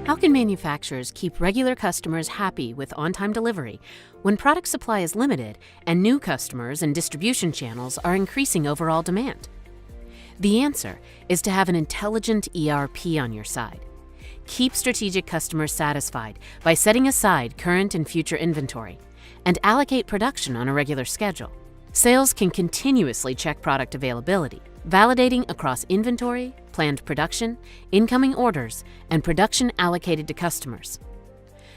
How can manufacturers keep regular customers happy with on-time delivery when product supply is limited and new customers and distribution channels are increasing overall demand? The answer is to have an intelligent ERP on your side. Keep strategic customers satisfied by setting aside current and future inventory and allocate production on a regular schedule. Sales can continuously check product availability, validating across inventory, planned production, incoming orders, and production allocated to customers.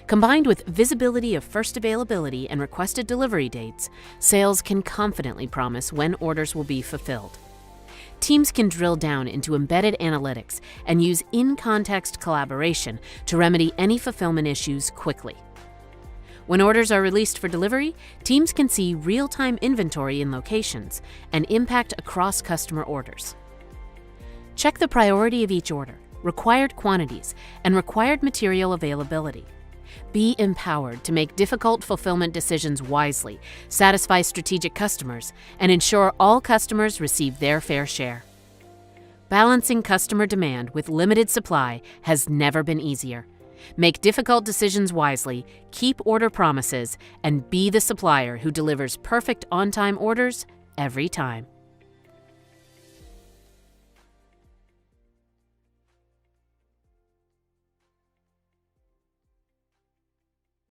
Combined with visibility of first availability and requested delivery dates, sales can confidently promise when orders will be fulfilled. Teams can drill down into embedded analytics and use in-context collaboration to remedy any fulfillment issues quickly. When orders are released for delivery, teams can see real-time inventory in locations and impact across customer orders. Check the priority of each order, required quantities, and required material availability. Be empowered to make difficult fulfillment decisions wisely, satisfy strategic customers, and ensure all customers receive their fair share. Balancing customer demand with limited supply has never been easier. Make difficult decisions wisely, keep order promises, and be the supplier who delivers perfect on-time orders every time.